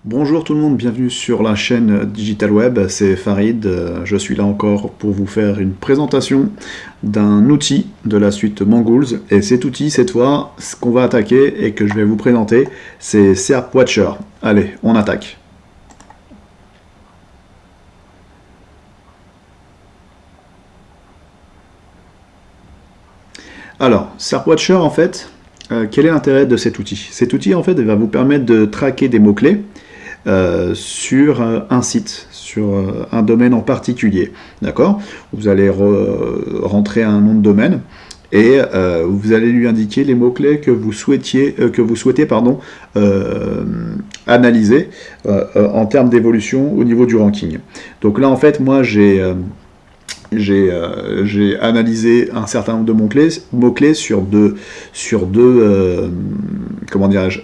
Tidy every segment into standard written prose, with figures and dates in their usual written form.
Bonjour tout le monde, bienvenue sur la chaîne Digital Web, c'est Farid, je suis là encore pour vous faire une présentation d'un outil de la suite Mangools, et cet outil, cette fois, ce qu'on va attaquer et que je vais vous présenter, c'est SERP Watcher. Allez, on attaque. Alors, SERP Watcher, en fait, quel est l'intérêt de cet outil? Cet outil, en fait, va vous permettre de traquer des mots-clés sur un site, sur un domaine en particulier. D'accord? Vous allez rentrer un nom de domaine et vous allez lui indiquer les mots-clés que vous souhaitez analyser en termes d'évolution au niveau du ranking. Donc là, en fait, moi, j'ai analysé un certain nombre de mots-clés sur deux comment dirais-je,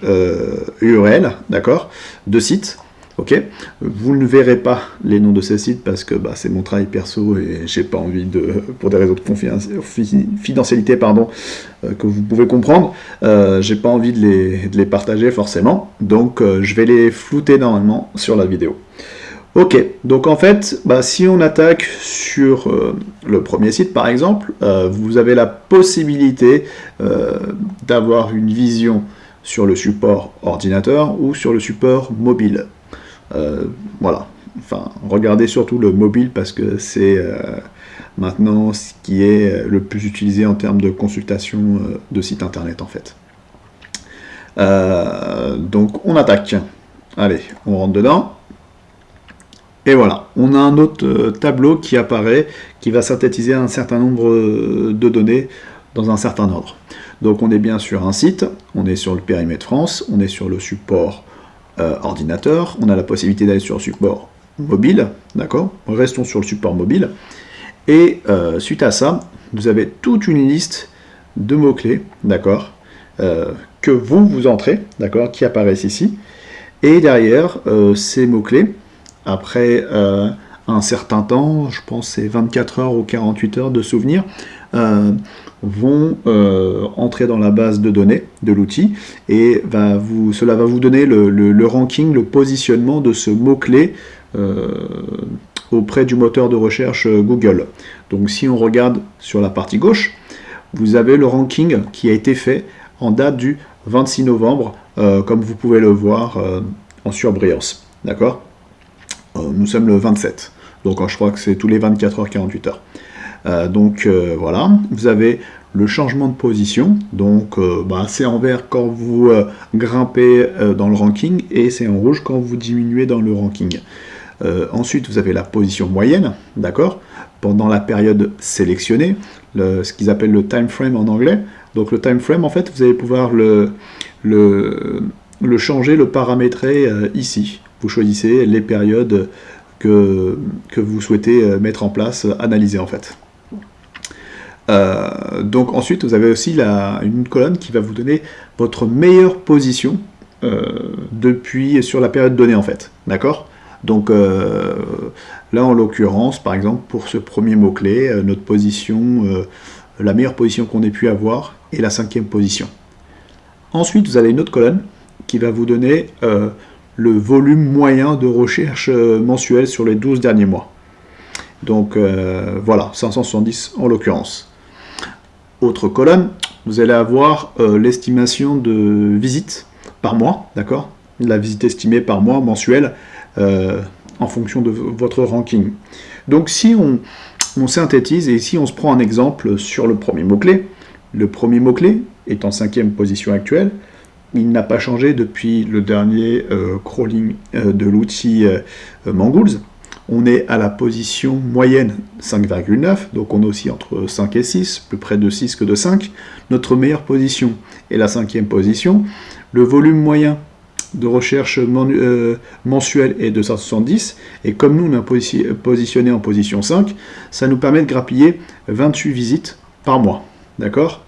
URL, d'accord, de sites. Ok, vous ne verrez pas les noms de ces sites parce que c'est mon travail perso et j'ai pas envie pour des réseaux de confidentialité, que vous pouvez comprendre, j'ai pas envie de les partager forcément, donc je vais les flouter normalement sur la vidéo. Ok, donc en fait, si on attaque sur le premier site par exemple, vous avez la possibilité d'avoir une vision sur le support ordinateur ou sur le support mobile. Voilà, enfin, regardez surtout le mobile parce que c'est maintenant ce qui est le plus utilisé en termes de consultation de site internet en fait. Donc on attaque. Allez, on rentre dedans. Et voilà, on a un autre tableau qui apparaît, qui va synthétiser un certain nombre de données dans un certain ordre. Donc on est bien sur un site, on est sur le périmètre France, on est sur le support ordinateur, on a la possibilité d'aller sur le support mobile, d'accord? Restons sur le support mobile. Et suite à ça, vous avez toute une liste de mots-clés, d'accord, que vous entrez, d'accord, qui apparaissent ici. Et derrière, ces mots-clés, après un certain temps, je pense c'est 24 heures ou 48 heures de souvenirs, vont entrer dans la base de données de l'outil et cela va vous donner le ranking, le positionnement de ce mot-clé auprès du moteur de recherche Google. Donc si on regarde sur la partie gauche, vous avez le ranking qui a été fait en date du 26 novembre, comme vous pouvez le voir en surbrillance. D'accord ? Nous sommes le 27, donc je crois que c'est tous les 24 heures, 48 heures. Voilà, vous avez le changement de position, donc c'est en vert quand vous grimpez dans le ranking et c'est en rouge quand vous diminuez dans le ranking. Ensuite, vous avez la position moyenne, d'accord, pendant la période sélectionnée, ce qu'ils appellent le time frame en anglais. Donc le time frame, en fait, vous allez pouvoir le changer, le paramétrer ici. Vous choisissez les périodes que vous souhaitez mettre en place, analyser en fait. Donc ensuite, vous avez aussi une colonne qui va vous donner votre meilleure position sur la période donnée en fait. D'accord ? Donc là, en l'occurrence, par exemple, pour ce premier mot-clé, notre position, la meilleure position qu'on ait pu avoir est la 5e position. Ensuite, vous avez une autre colonne qui va vous donner le volume moyen de recherche mensuel sur les 12 derniers mois. Donc voilà, 570 en l'occurrence. Autre colonne, vous allez avoir l'estimation de visites par mois, d'accord? La visite estimée par mois mensuelle en fonction de votre ranking. Donc si on synthétise et si on se prend un exemple sur le premier mot-clé est en 5e position actuelle, il n'a pas changé depuis le dernier crawling de l'outil Mangools. On est à la position moyenne 5,9, donc on est aussi entre 5 et 6, plus près de 6 que de 5. Notre meilleure position est la 5e position. Le volume moyen de recherche mensuel est de 170, et comme nous on est positionné en position 5, ça nous permet de grappiller 28 visites par mois. D'accord ?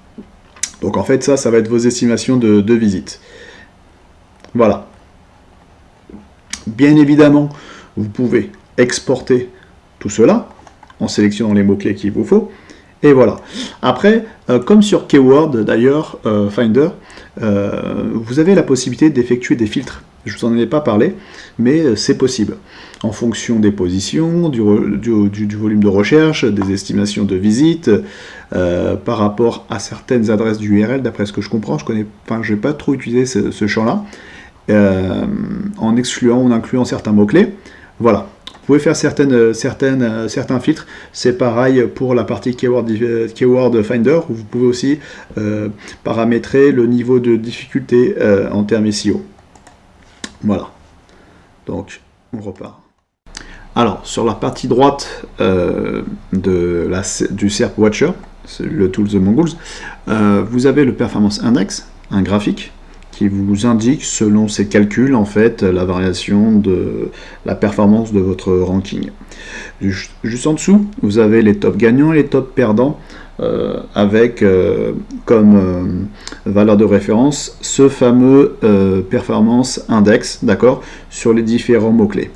Donc en fait, ça va être vos estimations de visites. Voilà. Bien évidemment, vous pouvez exporter tout cela en sélectionnant les mots-clés qu'il vous faut. Et voilà. Après, comme sur Keyword d'ailleurs, Finder, vous avez la possibilité d'effectuer des filtres Je vous en ai pas parlé, mais c'est possible. En fonction des positions, du volume de recherche, des estimations de visite, par rapport à certaines adresses d'URL, d'après ce que je comprends, je n'ai pas trop utilisé ce champ-là, en incluant certains mots-clés. Voilà. Vous pouvez faire certains filtres. C'est pareil pour la partie Keyword Finder, où vous pouvez aussi paramétrer le niveau de difficulté en termes SEO. Voilà. Donc, on repart. Alors, sur la partie droite du SERP Watcher, le tool The Mongols, vous avez le Performance Index, un graphique, qui vous indique, selon ses calculs, en fait, la variation de la performance de votre ranking. Juste en dessous, vous avez les top gagnants et les top perdants, avec comme valeur de référence ce fameux Performance Index, d'accord, sur les différents mots-clés.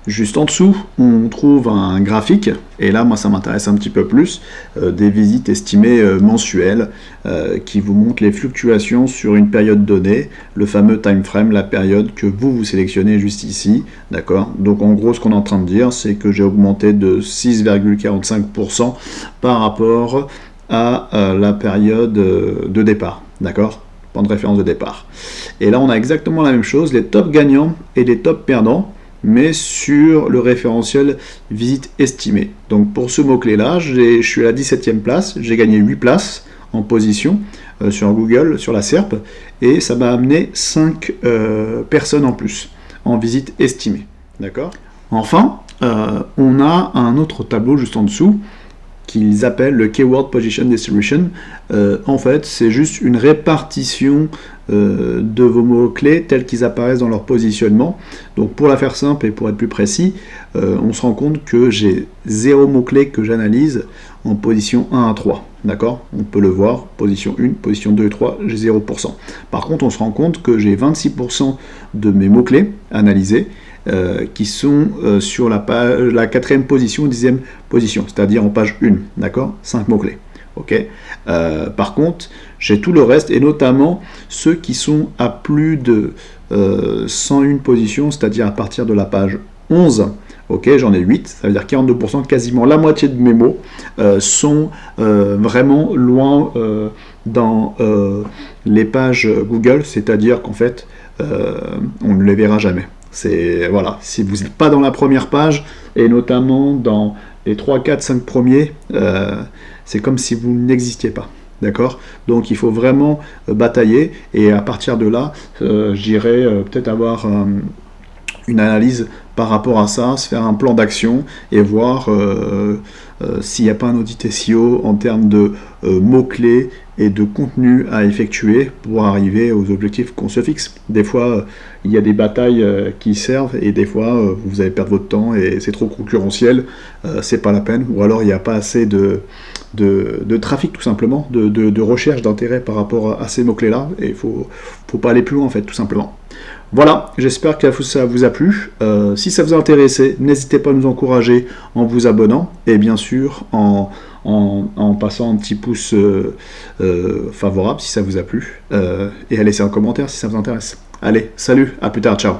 Juste en dessous, on trouve un graphique, et là, moi, ça m'intéresse un petit peu plus, des visites estimées mensuelles, qui vous montrent les fluctuations sur une période donnée, le fameux time frame, la période que vous sélectionnez juste ici, d'accord. Donc, en gros, ce qu'on est en train de dire, c'est que j'ai augmenté de 6,45% par rapport à la période de départ, d'accord, point de référence de départ. Et là, on a exactement la même chose, les top gagnants et les top perdants, mais sur le référentiel visite estimée. Donc pour ce mot-clé là, je suis à la 17e place, j'ai gagné 8 places en position sur Google, sur la SERP, et ça m'a amené 5 personnes en plus en visite estimée. D'accord. Enfin, on a un autre tableau juste en dessous qu'ils appellent le Keyword Position Distribution. En fait, c'est juste une répartition de vos mots-clés tels qu'ils apparaissent dans leur positionnement. Donc pour la faire simple et pour être plus précis, on se rend compte que j'ai 0 mots-clés que j'analyse en position 1 à 3. D'accord? On peut le voir, position 1, position 2 et 3, j'ai 0%. Par contre, on se rend compte que j'ai 26% de mes mots-clés analysés qui sont sur la 4e position, 10e position, c'est-à-dire en page 1, d'accord, 5 mots-clés. Okay. Par contre, j'ai tout le reste, et notamment ceux qui sont à plus de 101 positions, c'est-à-dire à partir de la page 11. Ok, j'en ai 8, ça veut dire 42%, quasiment la moitié de mes mots sont vraiment loin dans les pages Google, c'est-à-dire qu'en fait, on ne les verra jamais. Voilà, si vous n'êtes pas dans la première page, et notamment dans les 3, 4, 5 premiers, c'est comme si vous n'existiez pas. D'accord? Donc il faut vraiment batailler, et à partir de là, j'irai peut-être avoir une analyse par rapport à ça, se faire un plan d'action et voir s'il n'y a pas un audit SEO en termes de mots-clés et de contenu à effectuer pour arriver aux objectifs qu'on se fixe. Des fois, il y a des batailles qui servent, et des fois, vous allez perdre votre temps et c'est trop concurrentiel, c'est pas la peine, ou alors il n'y a pas assez de trafic tout simplement, de recherche d'intérêt par rapport à ces mots-clés-là, et il faut pas aller plus loin en fait, tout simplement. Voilà, j'espère que ça vous a plu. Si ça vous a intéressé, n'hésitez pas à nous encourager en vous abonnant, et bien sûr en passant un petit pouce favorable si ça vous a plu, et à laisser un commentaire si ça vous intéresse. Allez, salut, à plus tard, ciao.